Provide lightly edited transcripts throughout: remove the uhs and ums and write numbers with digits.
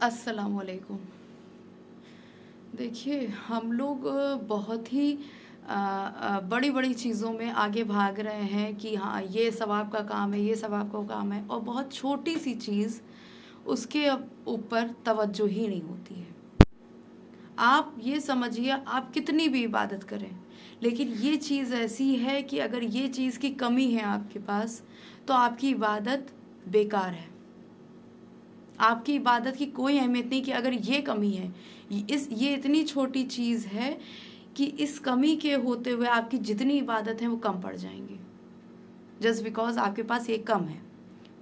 अस्सलाम वालेकुम। देखिए, हम लोग बहुत ही बड़ी बड़ी चीज़ों में आगे भाग रहे हैं कि हाँ, ये सवाब का काम है, ये सवाब का काम है, और बहुत छोटी सी चीज़ उसके ऊपर तवज्जो ही नहीं होती है। आप ये समझिए, आप कितनी भी इबादत करें, लेकिन ये चीज़ ऐसी है कि अगर ये चीज़ की कमी है आपके पास, तो आपकी इबादत बेकार है। आपकी इबादत की कोई अहमियत नहीं कि अगर ये कमी है, ये इतनी छोटी चीज़ है कि इस कमी के होते हुए आपकी जितनी इबादत है वो कम पड़ जाएंगी, जस्ट बिकॉज आपके पास ये कम है।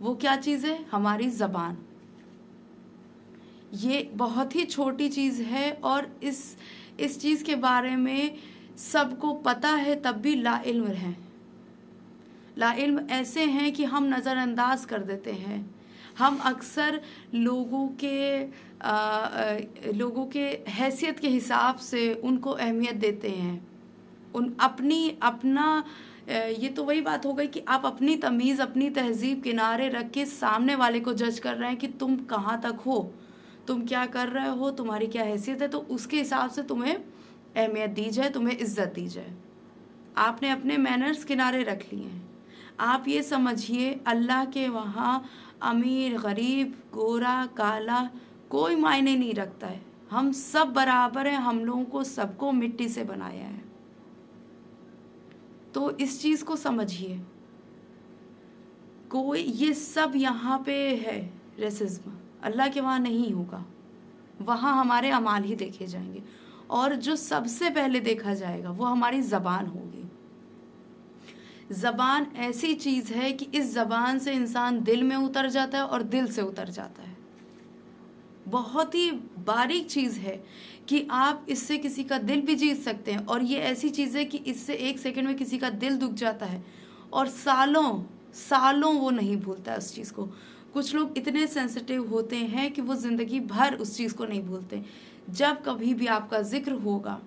वो क्या चीज़ है? हमारी ज़बान। ये बहुत ही छोटी चीज़ है, और इस चीज़ के बारे में सबको पता है, तब भी लाइल्म हैं। लाइल्म ऐसे हैं कि हम नज़रअंदाज कर देते हैं। हम अक्सर लोगों के हैसियत के हिसाब से उनको अहमियत देते हैं। ये तो वही बात हो गई कि आप अपनी तमीज़, अपनी तहज़ीब किनारे रख के सामने वाले को जज कर रहे हैं कि तुम कहाँ तक हो, तुम क्या कर रहे हो, तुम्हारी क्या हैसियत है, तो उसके हिसाब से तुम्हें अहमियत दी जाए, तुम्हें इज़्ज़त दी जाए। आपने अपने मैनर्स किनारे रख लिए हैं। आप ये समझिए, अल्लाह के वहाँ अमीर, गरीब, गोरा, काला कोई मायने नहीं रखता है। हम सब बराबर हैं। हम लोगों को सबको मिट्टी से बनाया है। तो इस चीज़ को समझिए। कोई ये सब यहाँ पे है रेसिज्म, अल्लाह के वहाँ नहीं होगा। वहाँ हमारे अमाल ही देखे जाएंगे, और जो सबसे पहले देखा जाएगा वो हमारी ज़बान होगी। ज़बान ऐसी चीज़ है कि इस ज़बान से इंसान दिल में उतर जाता है और दिल से उतर जाता है। बहुत ही बारीक चीज़ है कि आप इससे किसी का दिल भी जीत सकते हैं, और ये ऐसी चीज़ है कि इससे 1 सेकंड में किसी का दिल दुख जाता है, और सालों सालों वो नहीं भूलता है उस चीज़ को। कुछ लोग इतने सेंसिटिव होते हैं कि वो ज़िंदगी भर उस चीज़ को नहीं भूलते। जब कभी भी आपका ज़िक्र होगा,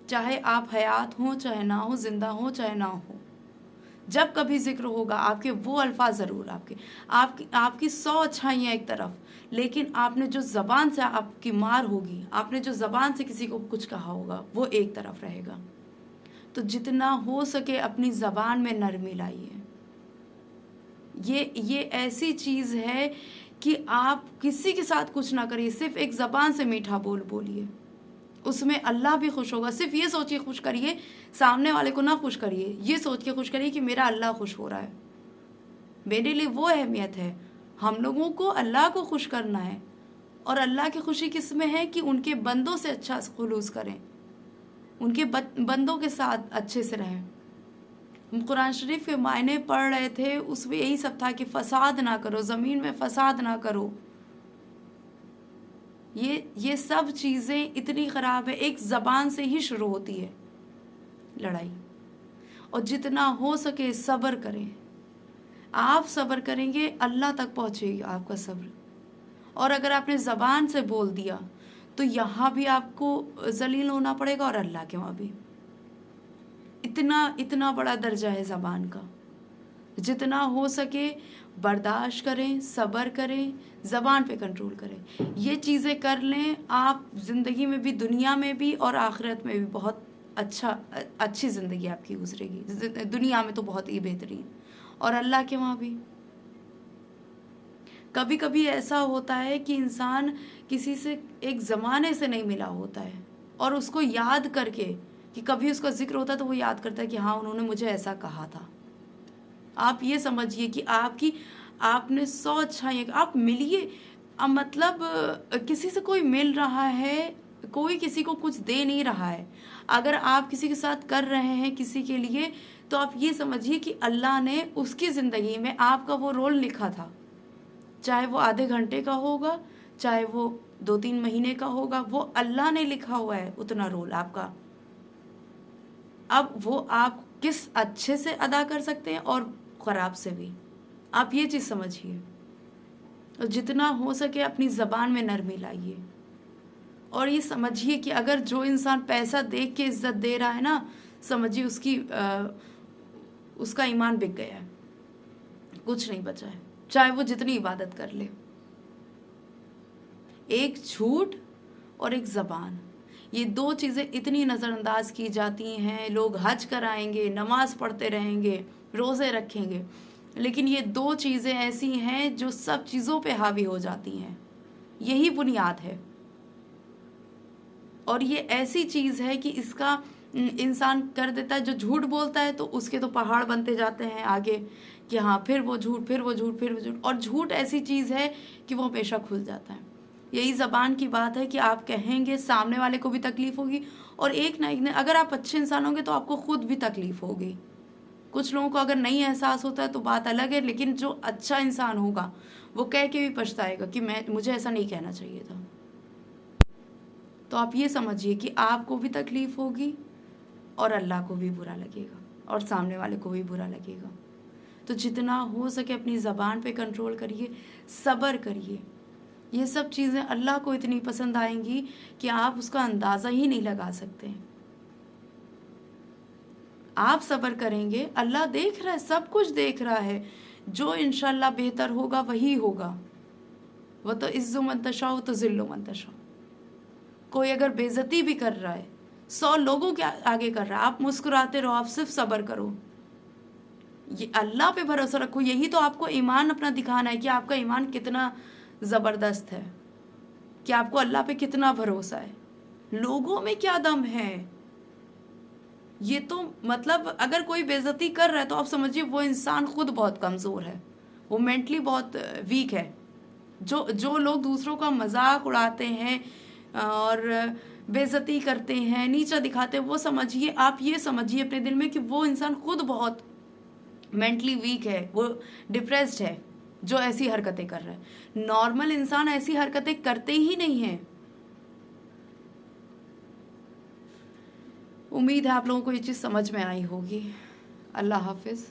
चाहे आप हयात हों चाहे ना हो, ज़िंदा हो चाहे ना हो, जब कभी जिक्र होगा आपके वो अल्फाज ज़रूर आपकी 100 अच्छाइयाँ एक तरफ, लेकिन आपने जो ज़बान से आपकी मार होगी, आपने जो ज़बान से किसी को कुछ कहा होगा, वो एक तरफ रहेगा। तो जितना हो सके अपनी ज़बान में नरमी लाइए। ये ऐसी चीज़ है कि आप किसी के साथ कुछ ना करिए, सिर्फ एक ज़बान से मीठा बोलिए, उसमें अल्लाह भी खुश होगा। सिर्फ ये सोचिए खुश करिए, सामने वाले को ना खुश करिए, ये सोच के खुश करिए कि मेरा अल्लाह खुश हो रहा है। मेरे लिए वो अहमियत है। हम लोगों को अल्लाह को खुश करना है, और अल्लाह की खुशी किस में है कि उनके बंदों से अच्छा खुलूस करें, उनके बंदों के साथ अच्छे से रहें। हम कुरान शरीफ के मायने पढ़ रहे थे, उसमें यही सब था कि फ़साद ना करो, ज़मीन में फ़साद ना करो। ये सब चीज़ें इतनी ख़राब है। एक ज़बान से ही शुरू होती है लड़ाई, और जितना हो सके सब्र करें। आप सब्र करेंगे, अल्लाह तक पहुँचेगा आपका सब्र। और अगर आपने ज़बान से बोल दिया तो यहाँ भी आपको ज़लील होना पड़ेगा, और अल्लाह के वहाँ भी। इतना बड़ा दर्जा है ज़बान का। जितना हो सके बर्दाश्त करें, सब्र करें, ज़बान पे कंट्रोल करें। ये चीज़ें कर लें, आप ज़िंदगी में भी, दुनिया में भी और आखिरत में भी बहुत अच्छी ज़िंदगी आपकी गुजरेगी। दुनिया में तो बहुत ही बेहतरीन, और अल्लाह के वहाँ भी। कभी कभी ऐसा होता है कि इंसान किसी से एक ज़माने से नहीं मिला होता है, और उसको याद करके कि कभी उसका जिक्र होता है तो वो याद करता है कि हाँ, उन्होंने मुझे ऐसा कहा था। आप ये समझिए कि आपने 100 अच्छाइयाँ, आप मिलिए। मतलब किसी से कोई मिल रहा है, कोई किसी को कुछ दे नहीं रहा है। अगर आप किसी के साथ कर रहे हैं किसी के लिए, तो आप ये समझिए कि अल्लाह ने उसकी ज़िंदगी में आपका वो रोल लिखा था। चाहे वो आधे घंटे का होगा, चाहे वो 2-3 महीने का होगा, वो अल्लाह ने लिखा हुआ है उतना रोल आपका। अब वो आप किस अच्छे से अदा कर सकते हैं और ख़राब से भी, आप ये चीज़ समझिए। और जितना हो सके अपनी ज़बान में नरमी लाइए, और ये समझिए कि अगर जो इंसान पैसा देख के इज़्ज़त दे रहा है ना, समझिए उसका ईमान बिक गया है, कुछ नहीं बचा है, चाहे वो जितनी इबादत कर ले। ایک جھوٹ اور ایک زبان، یہ دو چیزیں اتنی نظر انداز کی جاتی ہیں. لوگ حج کرائیں گے، نماز پڑھتے رہیں گے، روزے رکھیں گے، لیکن یہ دو چیزیں ایسی ہیں جو سب چیزوں پہ حاوی ہو جاتی ہیں. یہی بنیاد ہے. اور یہ ایسی چیز ہے کہ اس کا انسان کر دیتا ہے. جو جھوٹ بولتا ہے تو اس کے تو پہاڑ بنتے جاتے ہیں آگے، کہ ہاں پھر وہ جھوٹ، پھر وہ جھوٹ، پھر وہ جھوٹ. اور جھوٹ ایسی چیز ہے کہ وہ ہمیشہ کھل جاتا ہے. یہی زبان کی بات ہے کہ آپ کہیں گے، سامنے والے کو بھی تکلیف ہوگی، اور ایک نہ ایک اگر آپ اچھے انسان ہوں گے تو آپ کو خود بھی تکلیف ہوگی. کچھ لوگوں کو اگر نہیں احساس ہوتا ہے تو بات الگ ہے، لیکن جو اچھا انسان ہوگا وہ کہہ کے بھی پچھتائے گا کہ مجھے ایسا نہیں کہنا چاہیے تھا. تو آپ یہ سمجھیے کہ آپ کو بھی تکلیف ہوگی اور اللہ کو بھی برا لگے گا اور سامنے والے کو بھی برا لگے گا. تو جتنا ہو سکے اپنی زبان پہ کنٹرول کریے، صبر کریے. یہ سب چیزیں اللہ کو اتنی پسند آئیں گی کہ آپ اس کا اندازہ ہی نہیں لگا سکتے. آپ صبر کریں گے، اللہ دیکھ رہا ہے، سب کچھ دیکھ رہا ہے. جو انشاءاللہ بہتر ہوگا وہی ہوگا. وہ تو عز من تشاء تو ذل من تشاء. کوئی اگر بے عزتی بھی کر رہا ہے، 100 لوگوں کے آگے کر رہا ہے، آپ مسکراتے رہو، آپ صرف صبر کرو. یہ اللہ پہ بھروسہ رکھو. یہی تو آپ کو ایمان اپنا دکھانا ہے کہ آپ کا ایمان کتنا زبردست ہے، کہ آپ کو اللہ پہ کتنا بھروسہ ہے. لوگوں میں کیا دم ہے. یہ تو مطلب اگر کوئی بے عزتی کر رہا ہے تو آپ سمجھیے وہ انسان خود بہت کمزور ہے، وہ مینٹلی بہت ویک ہے. جو لوگ دوسروں کا مذاق اڑاتے ہیں اور بے عزتی کرتے ہیں، نیچا دکھاتے ہیں، وہ سمجھیے، آپ یہ سمجھیے اپنے دل میں کہ وہ انسان خود بہت مینٹلی ویک ہے، وہ ڈپریسڈ ہے جو ایسی حرکتیں کر رہا ہے. نارمل انسان ایسی حرکتیں کرتے ہی نہیں ہیں. امید ہے آپ لوگوں کو یہ چیز سمجھ میں آئی ہوگی. اللہ حافظ.